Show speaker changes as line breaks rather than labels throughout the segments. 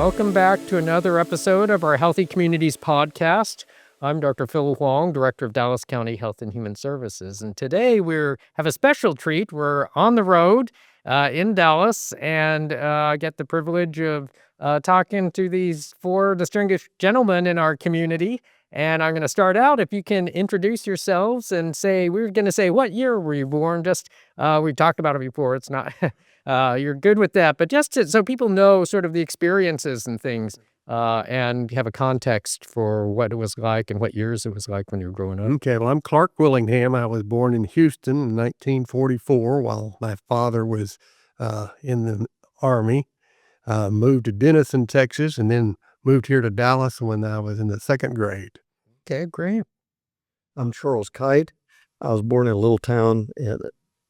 Welcome back to another episode of our Healthy Communities podcast. I'm Dr. Phil Huang, Director of Dallas County Health and Human Services. And today we have a special treat. We're on the road in Dallas, and I get the privilege of talking to these four distinguished gentlemen in our community. And I'm going to start out. If you can introduce yourselves and we're going to say, what year were you born? We've talked about it before. It's not, you're good with that. But so people know sort of the experiences and things and have a context for what it was like and what years it was like when you were growing up.
Okay, well, I'm Clark Willingham. I was born in Houston in 1944 while my father was in the Army. Moved to Denison, Texas, and then moved here to Dallas when I was in the second grade.
Okay, great.
I'm Charles Kite. I was born in a little town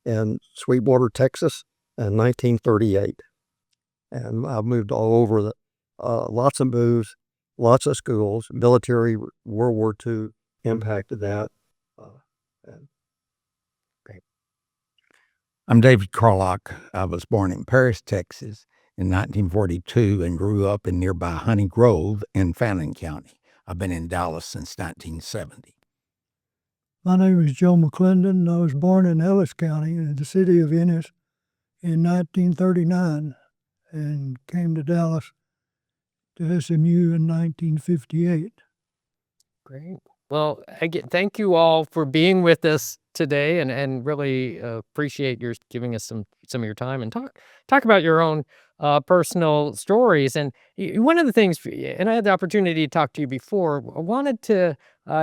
in Sweetwater, Texas in 1938. And I moved all over, lots of moves, lots of schools. Military, World War II impacted that.
I'm David Carlock. I was born in Paris, Texas in 1942 and grew up in nearby Honey Grove in Fannin County. I've been in Dallas since 1970.
My name is Joe McClendon. I was born in Ellis County in the city of Ennis in 1939 and came to Dallas to SMU in 1958.
Great. Well, again, thank you all for being with us today, and really appreciate your giving us some of your time and talk about your own personal stories. And one of the things, and I had the opportunity to talk to you before, I wanted to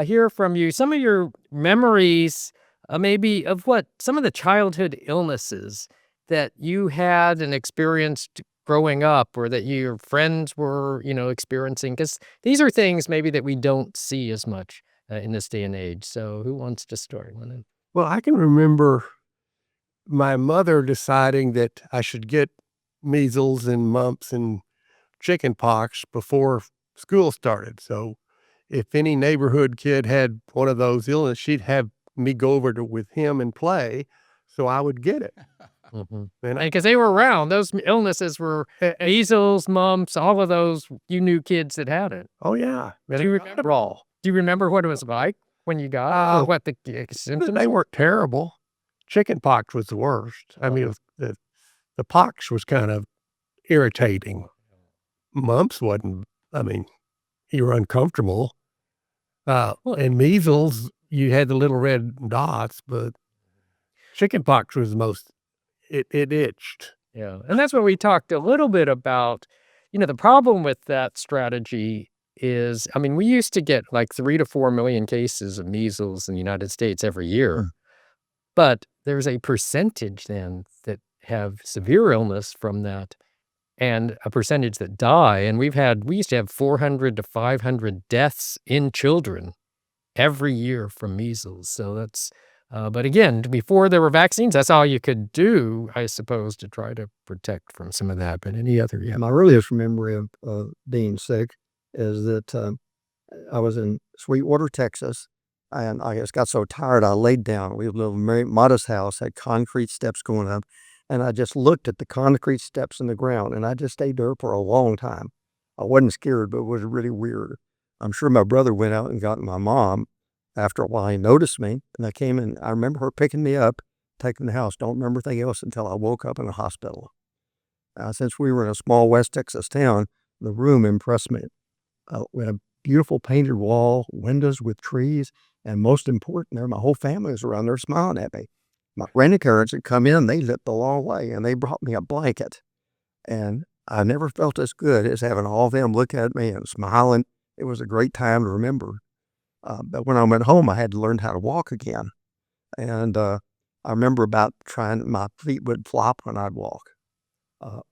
hear from you some of your memories, maybe of what some of the childhood illnesses that you had and experienced growing up, or that your friends were, experiencing, because these are things maybe that we don't see as much in this day and age. So who wants to start?
Well, I can remember my mother deciding that I should get measles and mumps and chicken pox before school started. So if any neighborhood kid had one of those illnesses, she'd have me go over with him and play, so I would get it.
Mm-hmm. Because they were around. Those illnesses were measles, mumps, all of those. You knew kids that had it.
Oh, yeah.
Do you remember what it was like when you got it, or what the symptoms?
They weren't terrible. Chicken pox was the worst. I mean, the pox was kind of irritating. Mumps wasn't. I mean, you were uncomfortable. And measles, you had the little red dots, but chicken pox was the most. It itched.
Yeah, and that's what we talked a little bit about. The problem with that strategy is, we used to get like 3 to 4 million cases of measles in the United States every year, but there's a percentage then that have severe illness from that, and a percentage that die. And we used to have 400 to 500 deaths in children every year from measles. So that's, but again, before there were vaccines, that's all you could do, I suppose, to try to protect from some of that. But any other, yeah.
My earliest memory of being sick is that I was in Sweetwater, Texas, and I just got so tired I laid down. We lived in a very modest house, had concrete steps going up, and I just looked at the concrete steps in the ground, and I just stayed there for a long time. I wasn't scared, but it was really weird. I'm sure my brother went out and got my mom. After a while, he noticed me, and I came in. I remember her picking me up, taking me to the house. Don't remember anything else until I woke up in the hospital. Since we were in a small West Texas town, the room impressed me. We had a beautiful painted wall, windows with trees, and most important, my whole family was around there smiling at me. My grandparents had come in, they lit the long way, and they brought me a blanket. And I never felt as good as having all of them look at me and smiling. It was a great time to remember. But when I went home, I had to learn how to walk again. And I remember my feet would flop when I'd walk.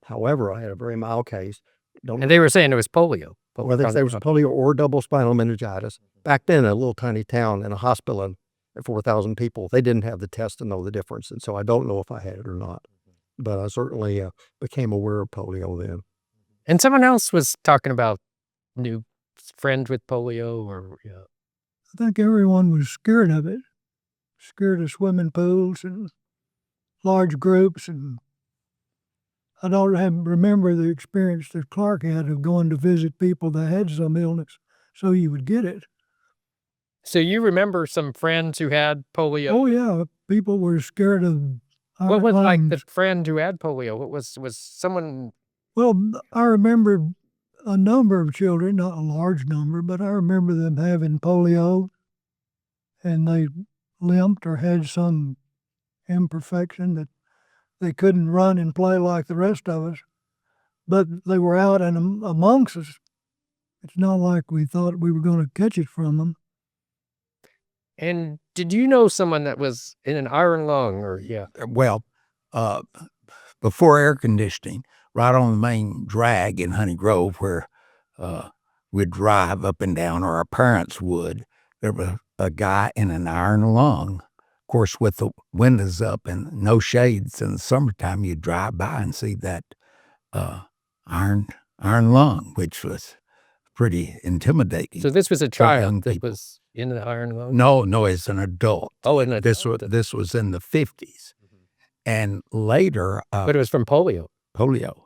However, I had a very mild case.
And they were saying it was polio.
Well, they say it was polio or double spinal meningitis. Back then, in a little tiny town in a hospital and 4,000 people, they didn't have the test to know the difference. And so I don't know if I had it or not. But I certainly became aware of polio then.
And someone else was talking about new friends with polio, or yeah.
I think everyone was scared of it, scared of swimming pools and large groups and I don't remember the experience that Clark had of going to visit people that had some illness, so you would get it.
So you remember some friends who had polio?
Oh yeah, people were scared of
What
iron
was like the
lungs.
friend who had polio? What was someone?
Well, I remember a number of children, not a large number, but I remember them having polio, and they limped or had some imperfection that they couldn't run and play like the rest of us, but they were out and amongst us. It's not like we thought we were going to catch it from them.
And did you know someone that was in an iron lung or yeah?
Well, uh, before air conditioning, right on the main drag in Honey Grove where we'd drive up and down, or our parents would, there was a guy in an iron lung. Of course, with the windows up and no shades in the summertime, you'd drive by and see that iron lung, which was pretty intimidating.
So this was a
young
child that
people.
was in an iron lung?
No, as an adult.
Oh, and
This was in the 50s. And later,
but it was from polio.
polio.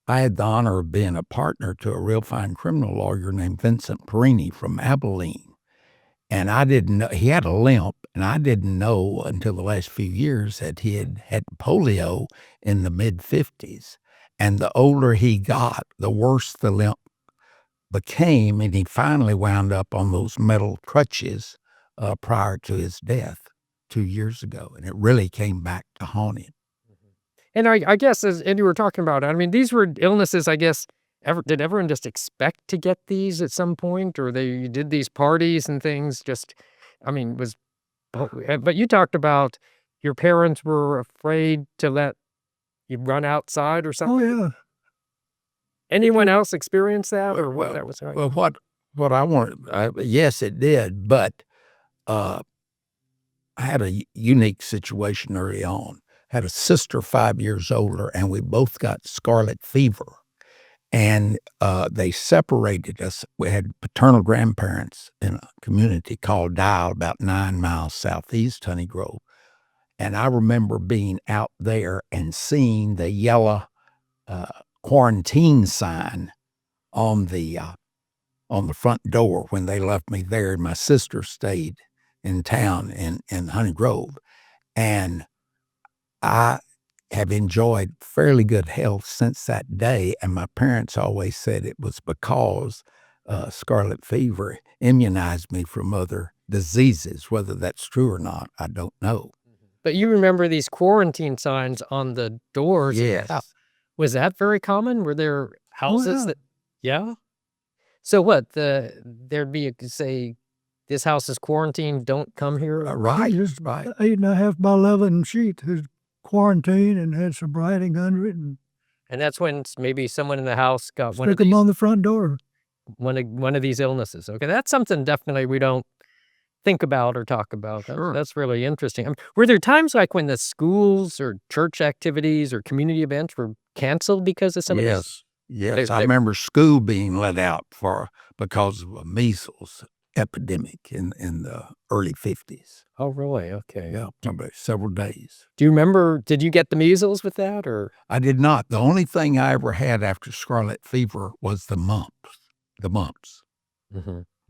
I had the honor of being a partner to a real fine criminal lawyer named Vincent Perini from Abilene. And I didn't know, he had a limp, and I didn't know until the last few years that he had had polio in the mid-50s. And the older he got, the worse the limp became, and he finally wound up on those metal crutches prior to his death 2 years ago. And it really came back to haunt him.
And I guess as you were talking about, I mean, these were illnesses, I guess, did everyone just expect to get these at some point? Or they did these parties and things just, I mean, but you talked about your parents were afraid to let you run outside or
Oh
something.
yeah,
Anyone else experience that or what
Well,
that was like?
well, what I wanted, yes, it did, but I had a unique situation early on. Had a sister 5 years older, and we both got scarlet fever. And they separated us. We had paternal grandparents in a community called Dial, about 9 miles southeast Honey Grove. And I remember being out there and seeing the yellow quarantine sign on the front door when they left me there. And my sister stayed in town in Honey Grove. And I have enjoyed fairly good health since that day, and my parents always said it was because scarlet fever immunized me from other diseases. Whether that's true or not, I don't know.
But you remember these quarantine signs on the doors? of the
Yes.
house. Was that very common? Were there houses
yeah.
that, yeah? So what, there'd be, say, this house is quarantined, don't come here?
Right,
just
right.
8.5 by 11 sheet is quarantined and had some writing under it, and
And that's when maybe someone in the house got one
stick
of
them
these,
on the front door.
one of these illnesses. Okay, that's something definitely we don't think about or talk about.
Sure.
That's really interesting. Were there times like when the schools or church activities or community events were canceled because of some of these?
Yes. I
they-
remember school being let out because of a measles epidemic in the early 50s.
Oh, really? Okay.
Yeah, probably several days.
Do you remember, did you get the measles with that or?
I did not. The only thing I ever had after scarlet fever was the mumps. The mumps.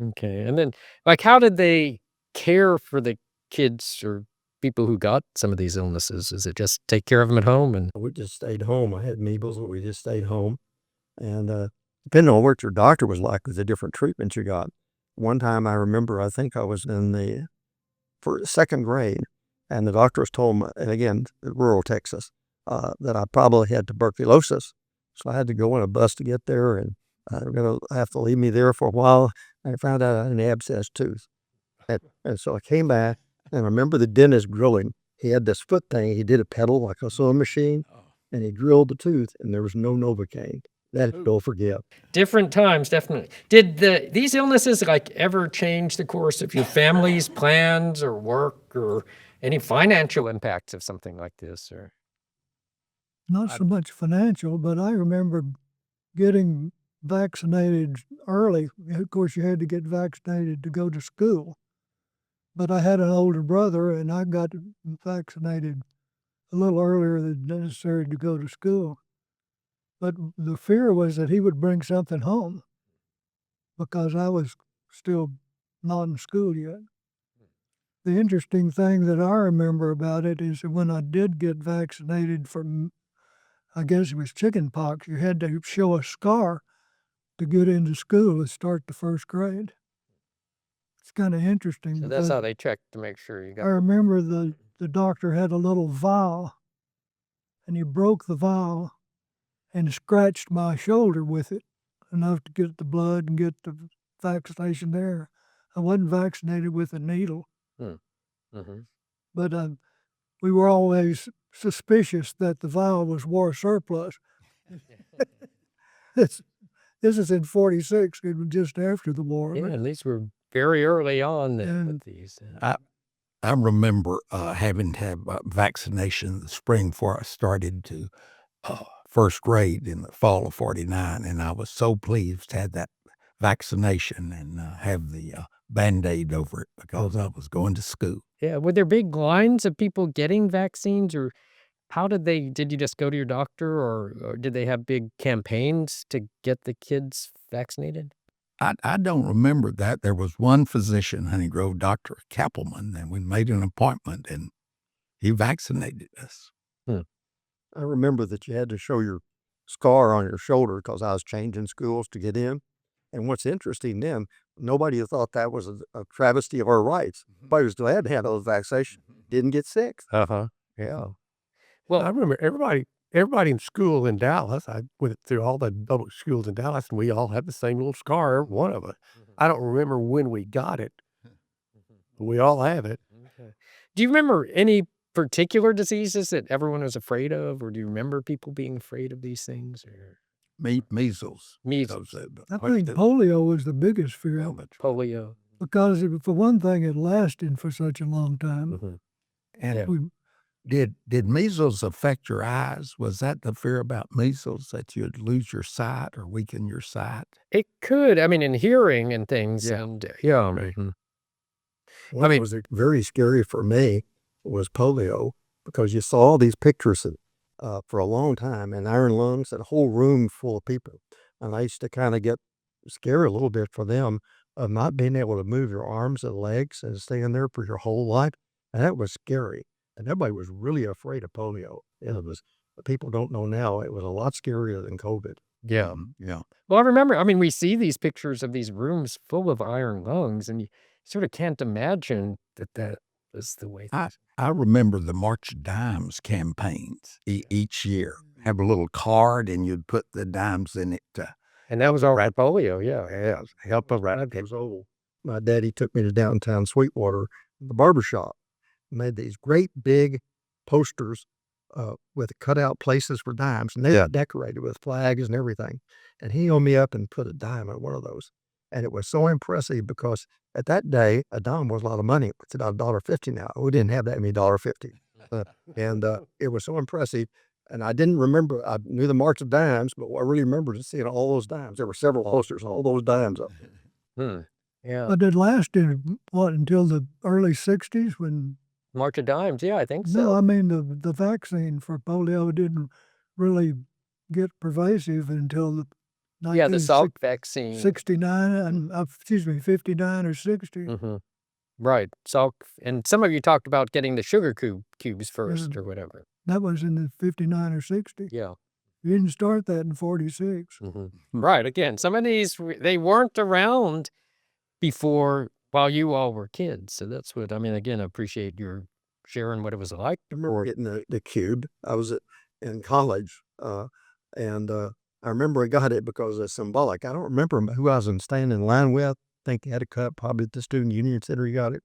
Okay. And then, like, how did they care for the kids or people who got some of these illnesses? Is it just take care of them at home? And
We just stayed home. I had measles, but we just stayed home. And depending on what your doctor was like, was the different treatments you got. One time I remember, I think I was in the second grade, and the doctor was told me, and again, rural Texas, that I probably had tuberculosis. So I had to go on a bus to get there, and they're going to have to leave me there for a while. I found out I had an abscess tooth. And so I came back, and I remember the dentist drilling. He had this foot thing. He did a pedal like a sewing machine, and he drilled the tooth, and there was no Novocaine. That don't forget.
different times, definitely. Did these illnesses like ever change the course of your family's plans or work or any financial impacts of something like this? Or
Not so much financial, but I remember getting vaccinated early. Of course, you had to get vaccinated to go to school. But I had an older brother, and I got vaccinated a little earlier than necessary to go to school. But the fear was that he would bring something home because I was still not in school yet. The interesting thing that I remember about it is that when I did get vaccinated from, I guess it was chicken pox, you had to show a scar to get into school and start the first grade. It's kind of interesting
So that's
because
how they checked to make sure you
I
got.
remember the doctor had a little vial and he broke the vial and scratched my shoulder with it enough to get the blood and get the vaccination there. I wasn't vaccinated with a needle,
Mm-hmm.
but we were always suspicious that the vial was war surplus. this, this is in 46, it was just after the war.
Yeah,
but-
at least we're very early on
Yeah.
with these.
I remember having to have vaccination in the spring before I started to first grade in the fall of 49, and I was so pleased to have that vaccination and have the Band-Aid over it because I was going to school.
Yeah, were there big lines of people getting vaccines, or how did you just go to your doctor, or did they have big campaigns to get the kids vaccinated?
I don't remember that. There was one physician, Honey Grove, Dr. Kappelman, and we made an appointment, and he vaccinated us.
I remember that you had to show your scar on your shoulder because I was changing schools to get in. And what's interesting then, nobody thought that was a travesty of our rights. Everybody was glad to have those vaccinations. Didn't get sick.
Uh-huh.
Yeah.
Well,
I remember everybody in school in Dallas, I went through all the public schools in Dallas, and we all had the same little scar, one of us. I don't remember when we got it, but we all have it.
Okay. Do you remember any particular diseases that everyone was afraid of, or do you remember people being afraid of these things? Or
Measles.
measles,
I think polio was the biggest fear
polio?
because, for one thing, it lasted for such a long time.
And
Yeah.
We-
did measles affect your eyes? Was that the fear about measles, that you'd lose your sight or weaken your sight?
It could. I mean, in hearing and things.
Yeah.
And yeah.
Right.
What
mean-
was very scary for me was polio because you saw all these pictures for a long time and iron lungs and a whole room full of people. And I used to kind of get scared a little bit for them of not being able to move your arms and legs and staying there for your whole life. And that was scary. And everybody was really afraid of polio. It was, people don't know now, it was a lot scarier than COVID.
Yeah.
Yeah.
Well, I remember, I mean, we see these pictures of these rooms full of iron lungs, and you sort of can't imagine that was the way.
I remember the March of Dimes campaigns each year. Have a little card and you'd put the dimes in it.
And that was all right polio, yeah.
Yeah, help a rat years old. My daddy took me to downtown Sweetwater, the barber shop, made these great big posters with cutout places for dimes, and they got decorated with flags and everything. And he held me up and put a dime in one of those. And it was so impressive because at that day, a dime was a lot of money. It's about $1.50 now. We didn't have that many $1.50. And it was so impressive. And I didn't remember, I knew the March of Dimes, but what I really remember is seeing all those dimes. There were several posters, all those dimes up there.
Yeah.
But it lasted, until the early 60s when,
March of Dimes, yeah, I think so.
no, I mean, the vaccine for polio didn't really get pervasive until the
Yeah, the Salk vaccine.
69, and 59 or 60.
Right. Salk, and some of you talked about getting the sugar cubes first or whatever.
That was in the 59 or 60.
Yeah.
You didn't start that in 46.
Right. Again, some of these, they weren't around before while you all were kids. So that's what, I mean, again, I appreciate your sharing what it was like.
I remember getting the cube. I was in college, and I remember I got it because it's symbolic. I don't remember who I was standing in line with. I think he had a cup, probably at the Student Union Center he got it.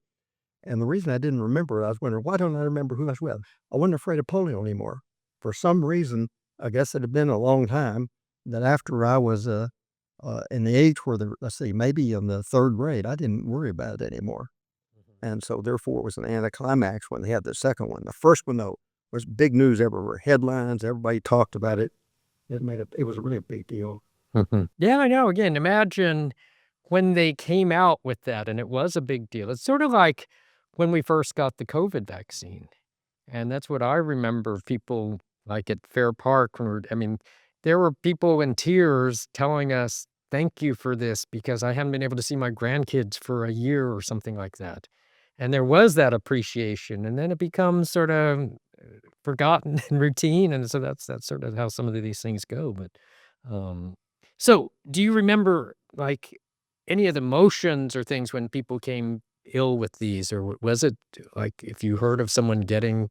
And the reason I didn't remember it, I was wondering, why don't I remember who I was with? I wasn't afraid of polio anymore. For some reason, I guess it had been a long time, that after I was in the age where, maybe in the third grade, I didn't worry about it anymore. And so therefore it was an anticlimax when they had the second one. The first one, though, was big news everywhere. Headlines, everybody talked about it. It was really a big deal.
Yeah, I know. Again, imagine when they came out with that and it was a big deal. It's sort of like when we first got the COVID vaccine. And that's what I remember people like at Fair Park when there were people in tears telling us, "Thank you for this because I haven't been able to see my grandkids for a year," or something like that. And there was that appreciation, and then it becomes sort of forgotten and routine, and so that's sort of how some of these things go, but, um so, do you remember, like, any of the motions or things when people came ill with these, or was it, like, if you heard of someone getting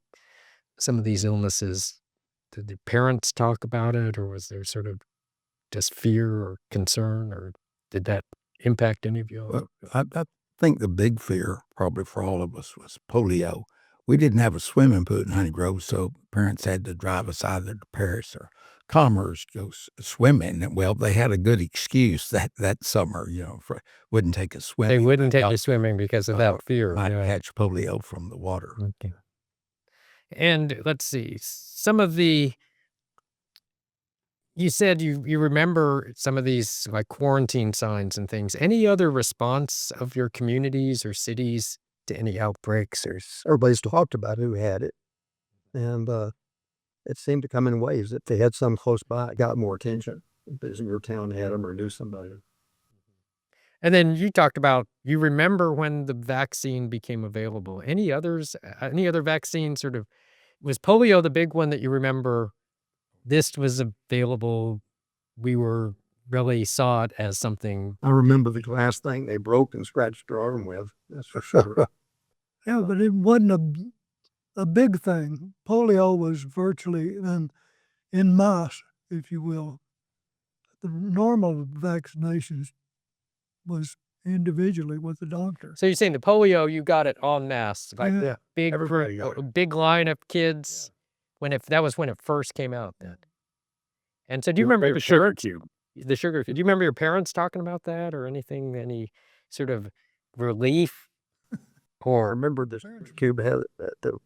some of these illnesses, did the parents talk about it, or was there sort of just fear or concern, or did that impact any of you?
Well, I think the big fear probably for all of us was polio. We didn't have a swimming pool in Honey Grove, so parents had to drive us either to Paris or Commerce to go swimming. And, well, they had a good excuse that summer, for wouldn't take us
They
swimming.
wouldn't take you swimming because of that fear.
Might
Yeah.
catch polio from the water.
Okay. And let's see, some of the you said you remember some of these, like, quarantine signs and things. Any other response of your communities or cities to any outbreaks or
Everybody's talked about who had it, and it seemed to come in waves. If they had some close by, it got more attention. If your town had them or knew somebody.
And then you talked about you remember when the vaccine became available. Any others, any other vaccine sort of was polio the big one that you remember? This was available. We were really saw it as something.
I remember the glass thing they broke and scratched their arm with. That's for sure.
Yeah, but it wasn't a big thing. Polio was virtually in mass, if you will. The normal vaccinations was individually with the doctor.
So you're saying the polio, you got it en masse, like
Yeah.
big
Everybody got
a big line of kids that was when it first came out then. And so do you remember
the sugar cube.
the sugar? Do you remember your parents talking about that or anything? Any sort of relief?
I
Or
remember the cube had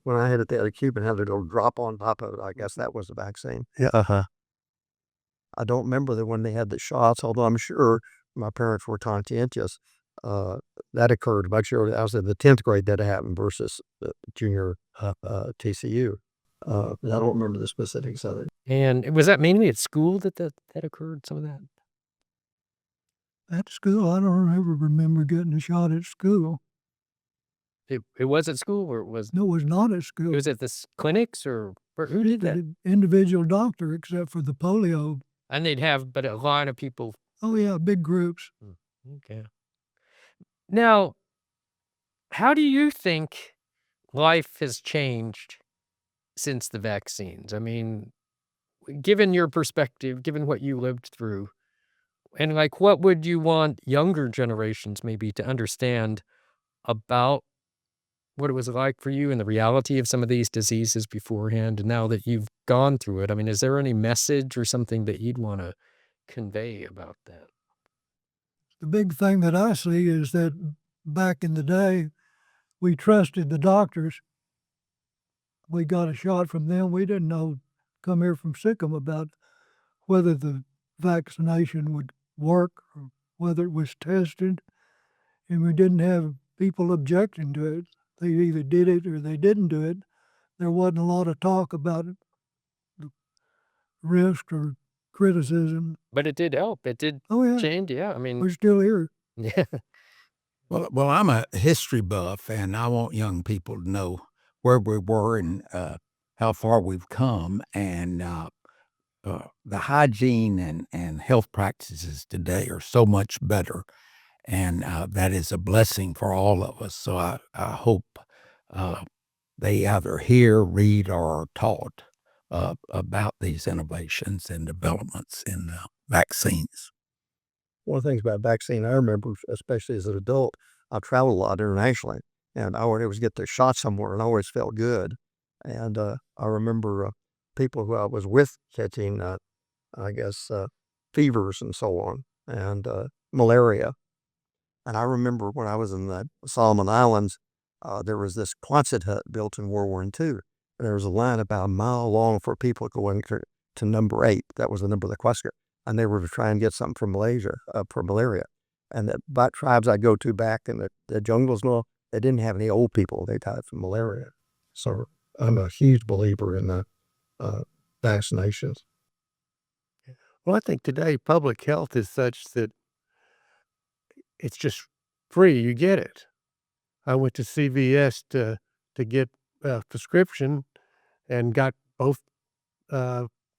when I had it, they had a cube and had a little drop on top of it. I guess that was the vaccine.
Yeah.
I don't remember that when they had the shots, although I'm sure my parents were conscientious. That occurred much earlier. I was in the 10th grade that happened versus the junior TCU. I don't remember the specifics of it.
and was that mainly at school that occurred? Some of that.
At school, I don't ever remember getting a shot at school.
It was at school, or it was
No, it was not at school.
it was at the clinics, or who did that?
The individual doctor, except for the polio.
And they'd have, but a line of people.
Oh yeah, big groups.
Okay. Now, how do you think life has changed since the vaccines? I mean, given your perspective, given what you lived through, and like, what would you want younger generations maybe to understand about what it was like for you and the reality of some of these diseases beforehand, and now that you've gone through it? I mean, is there any message or something that you'd want to convey about that?
The big thing that I see is that back in the day, we trusted the doctors. We got a shot from them. We didn't know, come here from Sikkim, about whether the vaccination would work or whether it was tested. And we didn't have people objecting to it. They either did it or they didn't do it. There wasn't a lot of talk about it, the risk or criticism.
But it did help. It did
Oh yeah,
change. Yeah. I mean,
we're still here.
yeah.
Well, I'm a history buff, and I want young people to know where we were and how far we've come, and the hygiene and health practices today are so much better, and that is a blessing for all of us. So I hope they either hear, read, or are taught about these innovations and developments in vaccines.
One of the things about vaccine I remember, especially as an adult, I traveled a lot internationally, and I would always get the shot somewhere, and I always felt good. And I remember people who I was with catching, fevers and so on, and malaria. And I remember when I was in the Solomon Islands, there was this Quonset hut built in World War II. And there was a line about a mile long for people going to number 8. That was the number of the Quonset. And they were to try and get something from Malaysia for malaria. And the tribes I go to back in the jungles and all, they didn't have any old people. They died from malaria. So I'm a huge believer in the vaccinations.
Well, I think today public health is such that it's just free. You get it. I went to CVS to get a prescription and got both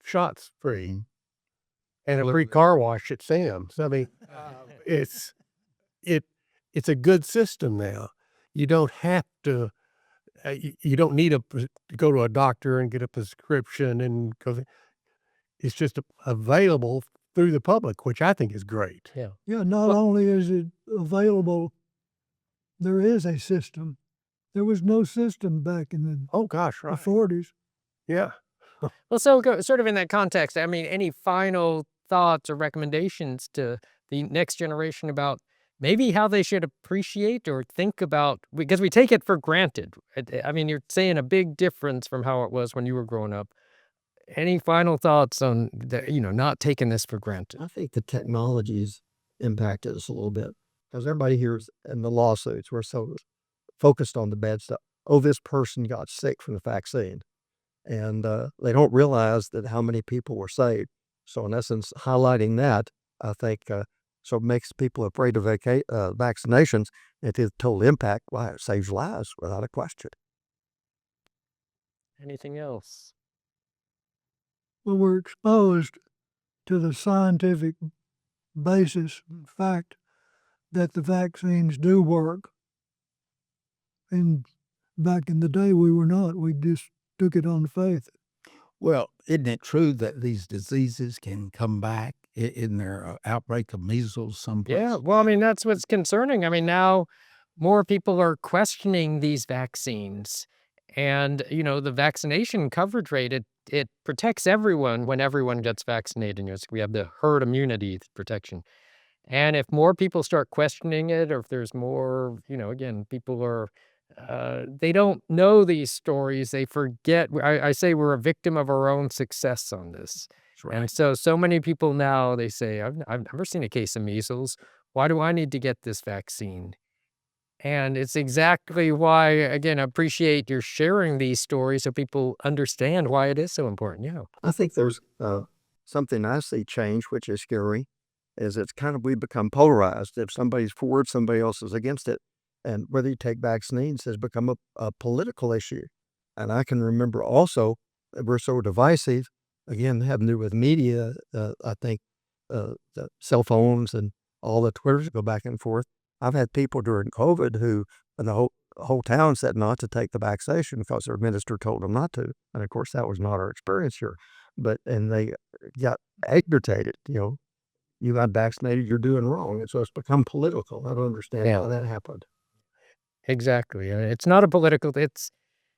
shots free and a free car wash at Sam's. I mean, it's it it's a good system now. You don't have to. You don't need to go to a doctor and get a prescription and go. It's just available through the public, which I think is great.
Yeah.
Yeah, not only is it available, there is a system. There was no system back in
Oh gosh,
the
right?
40s.
Yeah.
Well, so sort of in that context, I mean, any final thoughts or recommendations to the next generation about maybe how they should appreciate or think about, because we take it for granted. I mean, you're saying a big difference from how it was when you were growing up. Any final thoughts on not taking this for granted?
I think the technology's impacted us a little bit because everybody hears in the lawsuits, we're so focused on the bad stuff. Oh, this person got sick from the vaccine. And they don't realize that how many people were saved. So in essence, highlighting that, I think, so it makes people afraid of vaccinations. It is total impact. Why it saves lives without a question.
Anything else?
Well, we're exposed to the scientific basis and fact that the vaccines do work. And back in the day, we were not. We just took it on faith.
Well, isn't it true that these diseases can come back in their outbreak of measles someplace?
Yeah, well, I mean, that's what's concerning. I mean, now more people are questioning these vaccines. And, the vaccination coverage rate, it protects everyone when everyone gets vaccinated. We have the herd immunity protection. And if more people start questioning it, or if there's more, again, people are, they don't know these stories. They forget. I say we're a victim of our own success on this.
That's right.
And so many people now, they say, I've never seen a case of measles. Why do I need to get this vaccine? And it's exactly why, again, I appreciate your sharing these stories so people understand why it is so important. Yeah.
I think there's something I see change, which is scary, is it's kind of we become polarized. If somebody's for it, somebody else is against it. And whether you take vaccines has become a political issue. And I can remember also that we're so divisive, again, having to do with media. I think the cell phones and all the Twitters go back and forth. I've had people during COVID who, and the whole town said not to take the vaccination because their minister told them not to. And of course, that was not our experience here. And they got agitated, you got vaccinated, you're doing wrong. And so it's become political. I don't understand how that happened.
Exactly. It's not a political, it's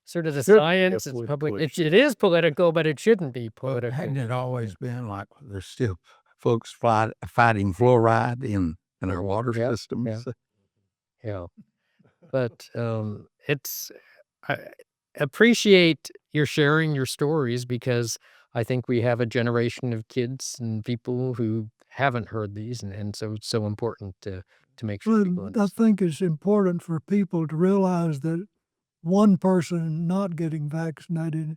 sort of the
Shouldn't be a
science, it's
political
public.
issue.
It is political, but it shouldn't be
Well,
political.
hadn't it always been like there's still folks fighting fluoride in our water systems?
yeah. Yeah. But I appreciate your sharing your stories, because I think we have a generation of kids and people who haven't heard these. And so it's so important to make sure people
Well, I
understand.
think it's important for people to realize that one person not getting vaccinated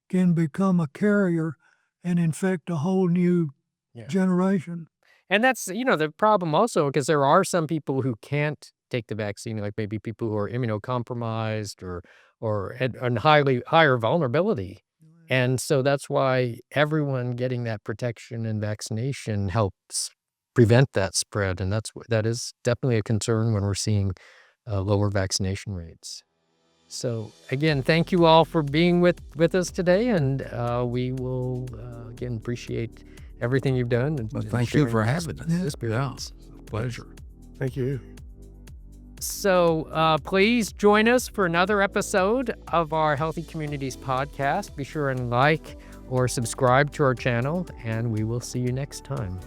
can become a carrier and infect a whole new
Yeah.
generation.
And that's, the problem also, because there are some people who can't take the vaccine, like maybe people who are immunocompromised or at higher vulnerability. And so that's why everyone getting that protection and vaccination helps prevent that spread. And that is definitely a concern when we're seeing lower vaccination rates. So again, thank you all for being with us today. And we will, again, appreciate everything you've done. And
Well, thank you
sharing
for
this
having us.
experience.
Pleasure.
Thank you.
So please join us for another episode of our Healthy Communities podcast. Be sure and like or subscribe to our channel, and we will see you next time.